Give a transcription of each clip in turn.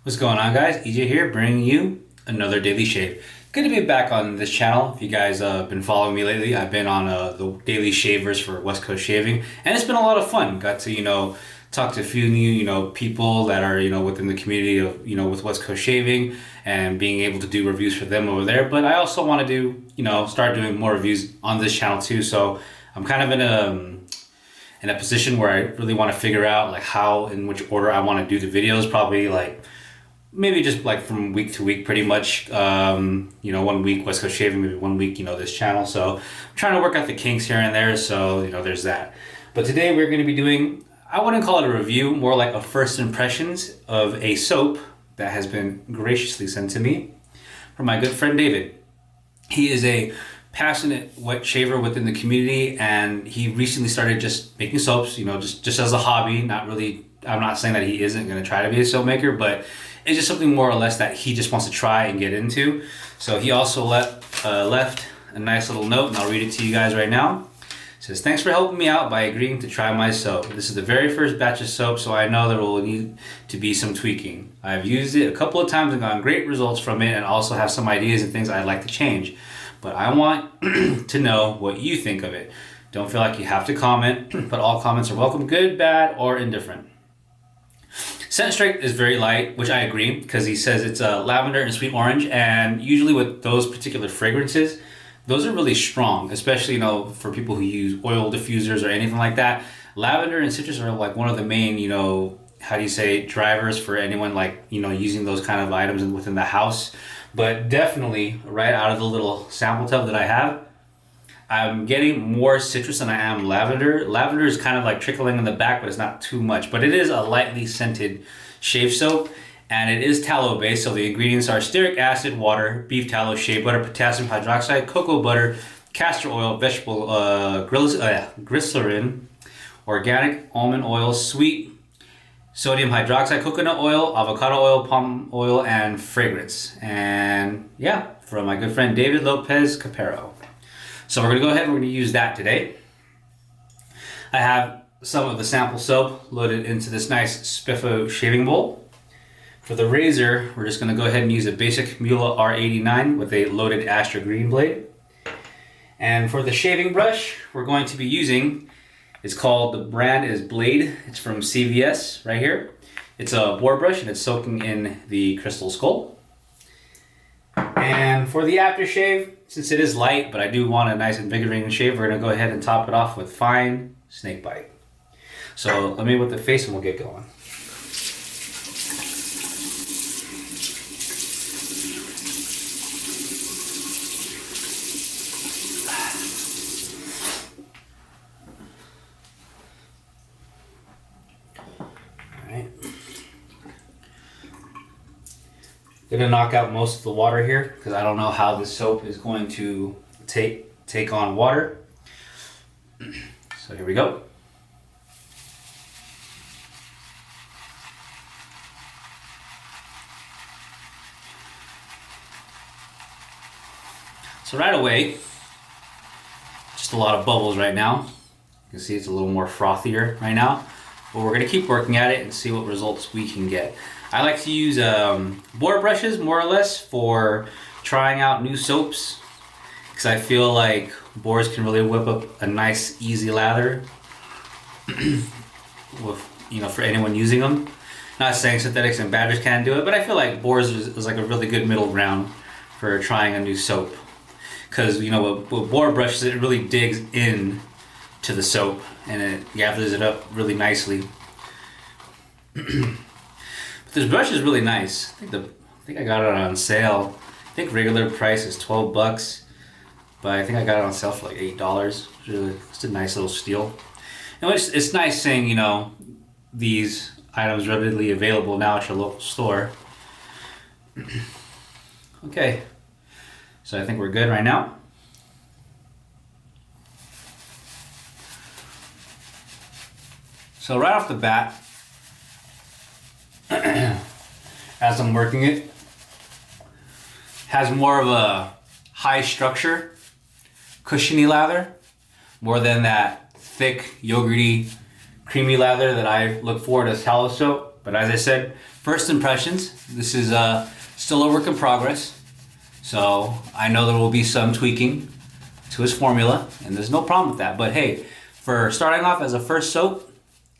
What's going on, guys? EJ here, bringing you another daily shave. Good to be back on this channel. If you guys been following me lately, I've been on the daily shavers for West Coast Shaving, and it's been a lot of fun. Got to talk to a few new people that are within the community of with West Coast Shaving, and being able to do reviews for them over there. But I also want to do start doing more reviews on this channel too. So I'm kind of in a position where I really want to figure out like how, in which order I want to do the videos. Probably like maybe just like from week to week, pretty much. 1 week West Coast Shaving, maybe 1 week this channel. So I'm trying to work out the kinks here and there. So there's that. But today we're going to be doing, I wouldn't call it a review, more like a first impressions of a soap that has been graciously sent to me from my good friend David. He is a passionate wet shaver within the community, and he recently started just making soaps, just as a hobby. Not really, I'm not saying that he isn't going to try to be a soap maker, but it's just something more or less that he just wants to try and get into. So he also left a nice little note, and I'll read it to you guys right now. It says, "Thanks for helping me out by agreeing to try my soap. This is the very first batch of soap, so I know there will need to be some tweaking. I've used it a couple of times and gotten great results from it, and also have some ideas and things I'd like to change. But I want to know what you think of it. Don't feel like you have to comment, but all comments are welcome, good, bad, or indifferent." Scent strength is very light, which I agree, because he says it's lavender and sweet orange, and usually with those particular fragrances, those are really strong, especially for people who use oil diffusers or anything like that. Lavender and citrus are like one of the main drivers for anyone using those kind of items within the house. But definitely right out of the little sample tub that I have, I'm getting more citrus than I am lavender. Lavender is kind of like trickling in the back, but it's not too much. But it is a lightly scented shave soap, and it is tallow based. So the ingredients are stearic acid, water, beef tallow, shea butter, potassium hydroxide, cocoa butter, castor oil, vegetable glycerin, organic almond oil, sweet sodium hydroxide, coconut oil, avocado oil, palm oil, and fragrance. And yeah, from my good friend David Lopez Capero. So we're going to go ahead and we're going to use that today. I have some of the sample soap loaded into this nice Spiffo shaving bowl. For the razor, we're just going to go ahead and use a basic Muhle R89 with a loaded Astra green blade. And for the shaving brush, we're going to be using, it's called, the brand is Blade. It's from CVS right here. It's a Boar brush, and it's soaking in the crystal skull. And for the aftershave, since it is light, but I do want a nice invigorating shave, we're going to go ahead and top it off with fine Snakebite. So let me with the face and we'll get going. Alright. Gonna knock out most of the water here because I don't know how this soap is going to take on water. So here we go. So right away, just a lot of bubbles right now. You can see it's a little more frothier right now, but we're gonna keep working at it and see what results we can get. I like to use Boar brushes more or less for trying out new soaps, because I feel like Boars can really whip up a nice easy lather with, for anyone using them. Not saying synthetics and badgers can't do it, but I feel like Boars is like a really good middle ground for trying a new soap. Because with Boar brushes, it really digs in to the soap and it gathers it up really nicely. This brush is really nice. I think I got it on sale. I think regular price is $12, but I think I got it on sale for like $8. It's a nice little steal. And it's nice seeing these items readily available now at your local store. Okay, so I think we're good right now. So right off the bat, as I'm working it, has more of a high structure, cushiony lather, more than that thick, yogurty, creamy lather that I look for as tallow soap. But as I said, first impressions, this is still a work in progress. So I know there will be some tweaking to his formula, and there's no problem with that. But hey, for starting off as a first soap,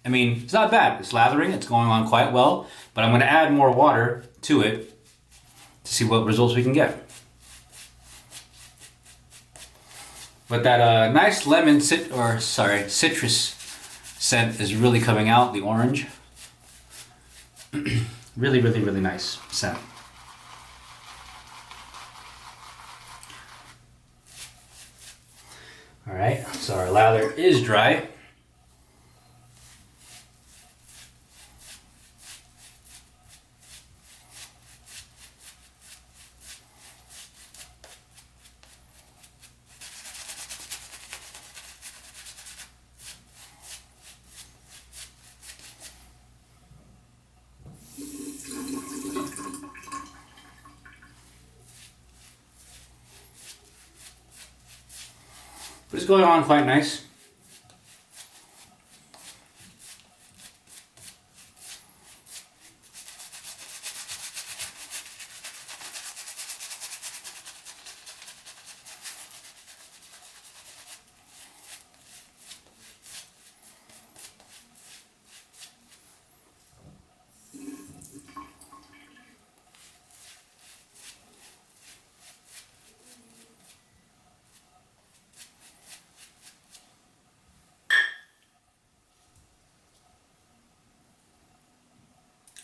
I mean, it's not bad. It's lathering, it's going on quite well, but I'm gonna add more water to it to see what results we can get. But that nice citrus scent is really coming out, the orange. Really, really, really nice scent. All right, so our lather is dry. But it's going on quite nice.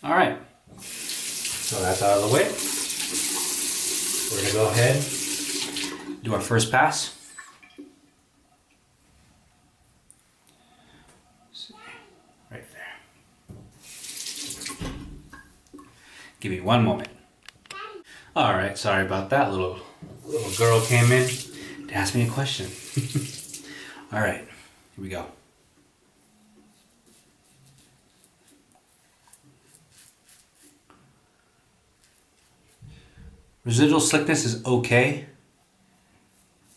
All right, so that's out of the way. We're gonna go ahead, do our first pass. Right there. Give me one moment. All right, sorry about that. Little girl came in to ask me a question. All right, here we go. Residual slickness is okay.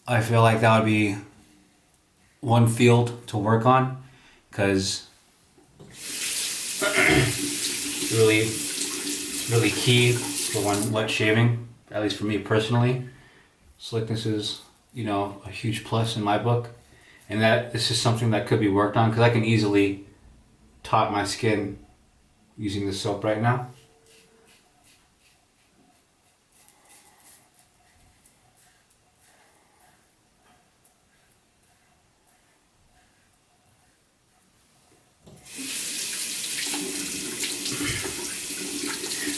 I feel like that would be one field to work on, because really key for when wet shaving, at least for me personally. Slickness is, you know, a huge plus in my book, and that this is something that could be worked on, because I can easily top my skin using this soap right now.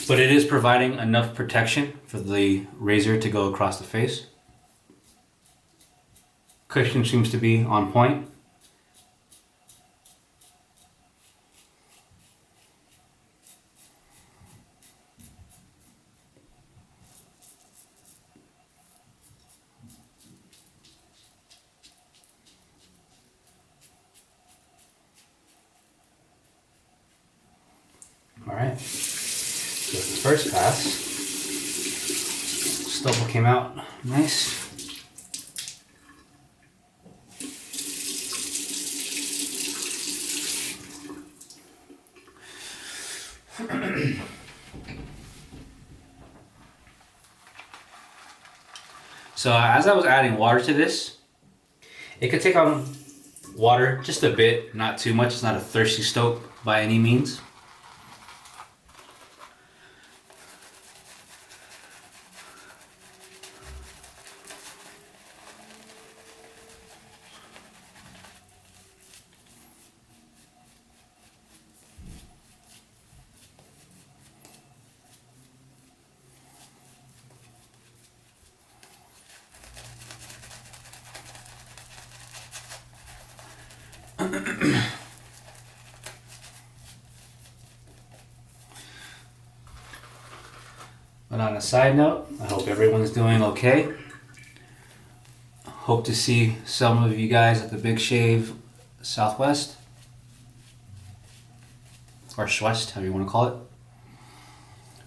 But it is providing enough protection for the razor to go across the face. Cushion seems to be on point. All right. So the first pass, stubble came out nice. So as I was adding water to this, it could take on water just a bit, not too much. It's not a thirsty soap by any means. But on a side note, I hope everyone's doing okay. Hope to see some of you guys at the Big Shave Southwest, or Schwest, however you want to call it.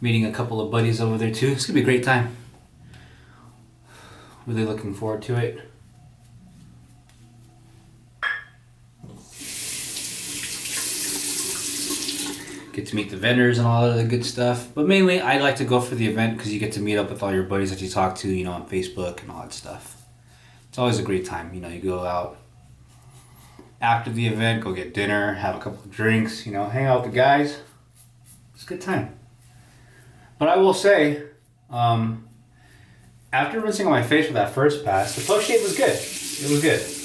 Meeting a couple of buddies over there too. It's gonna be a great time. Really looking forward to it. get to meet the vendors and all of the good stuff. But mainly, I like to go for the event because you get to meet up with all your buddies that you talk to, you know, on Facebook and all that stuff. It's always a great time. You know, you go out after the event, go get dinner, have a couple of drinks, you know, hang out with the guys. It's a good time. But I will say, after rinsing on my face with that first pass, the post shave was good. It was good.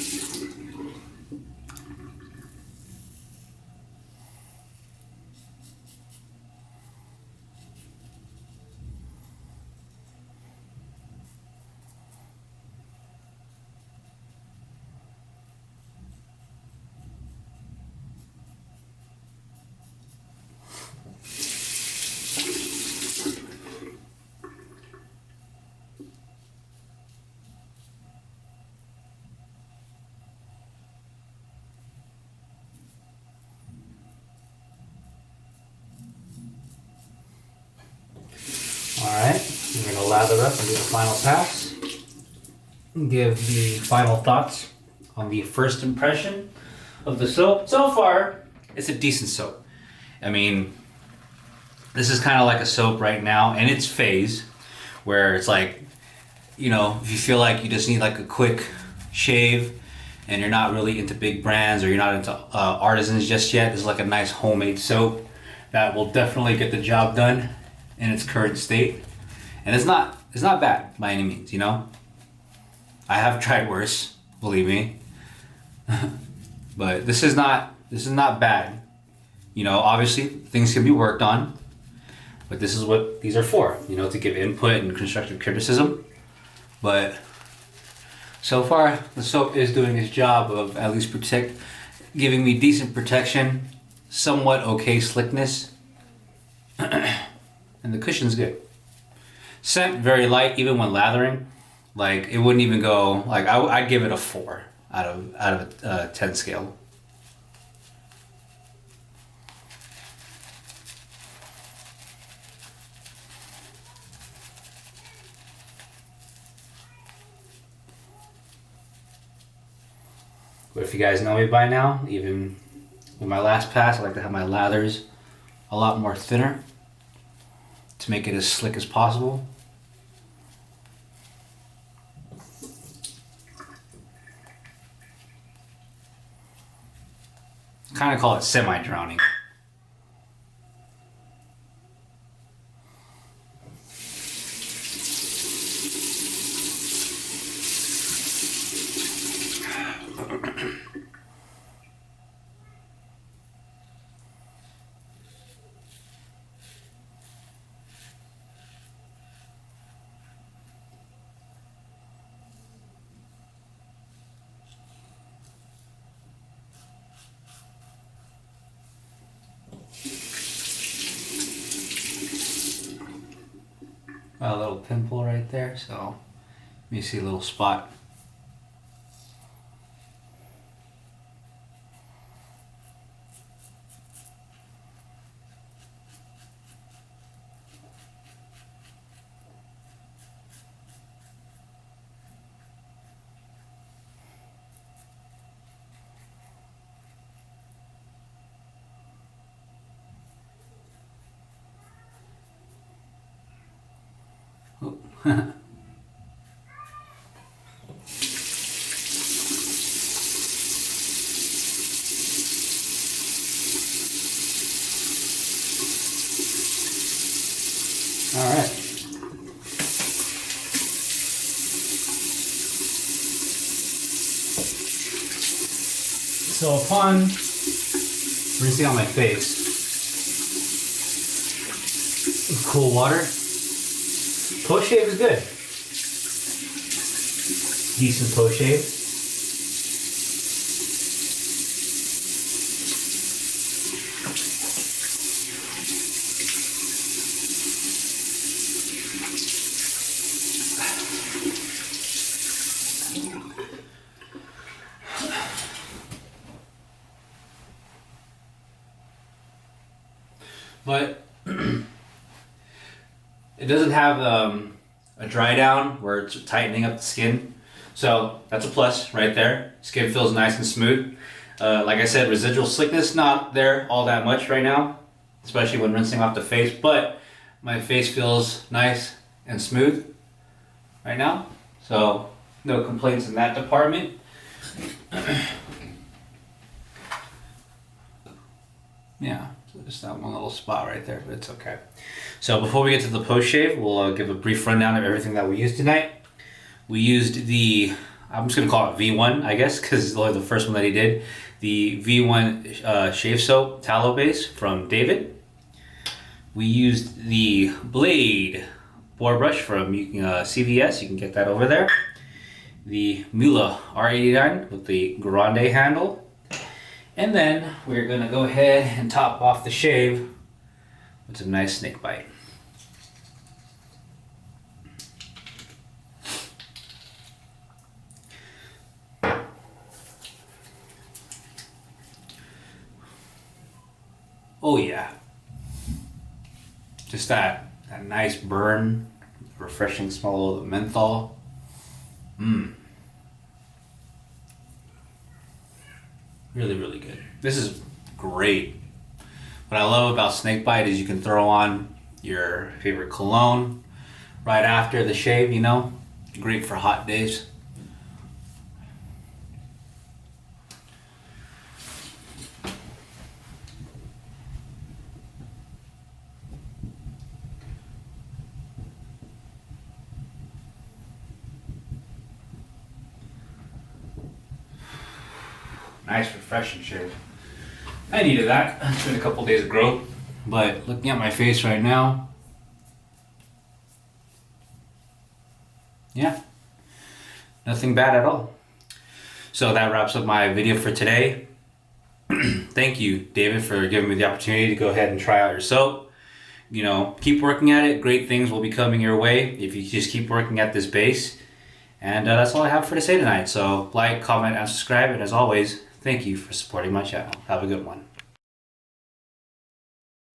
Alright, I'm going to lather up and do the final pass. Give the final thoughts on the first impression of the soap. So far, it's a decent soap. I mean, this is kind of like a soap right now in its phase where it's like, you know, if you feel like you just need like a quick shave and you're not really into big brands or you're not into artisans just yet, this is like a nice homemade soap that will definitely get the job done in its current state. And it's not bad by any means, you know. I have tried worse, believe me. But this is not bad. You know, obviously things can be worked on, but this is what these are for, you know, to give input and constructive criticism. But so far the soap is doing its job of at least giving me decent protection, somewhat okay slickness. And the cushion's good. Scent very light, even when lathering. Like it wouldn't even go. Like I'd give it a 4 out of a 10 scale. But if you guys know me by now, even with my last pass, I like to have my lathers a lot more thinner to make it as slick as possible. Kind of call it semi-drowning. A little pimple right there, so you see a little spot. All right. So upon rinsing on my face with cool water, post shave is good. Decent post shave. But it doesn't have a dry down where it's tightening up the skin. So that's a plus right there. Skin feels nice and smooth. Like I said, residual slickness not there all that much right now. especially when rinsing off the face, but my face feels nice and smooth right now, so no complaints in that department. Yeah, so just that one little spot right there, but it's okay. So before we get to the post shave, we'll give a brief rundown of everything that we used tonight. We used the, I'm just gonna call it V1, I guess, because it's the first one that he did. The V1 shave soap tallow base from David. We used the Blade Boar brush from CVS, you can get that over there. The Muhle R89 with the grande handle. And then we're gonna go ahead and top off the shave with some nice Snakebite. Oh yeah. Just that nice burn, refreshing smell of the menthol. Really, really good. This is great. What I love about Snakebite is you can throw on your favorite cologne right after the shave, you know? Great for hot days. Nice refreshing shave. I needed that. It's been a couple days of growth, but looking at my face right now, yeah, nothing bad at all. So that wraps up my video for today. Thank you, David, for giving me the opportunity to go ahead and try out your soap. You know, keep working at it. Great things will be coming your way if you just keep working at this base. And that's all I have for to say tonight. So like, comment, and subscribe. And as always, thank you for supporting my channel. Have a good one.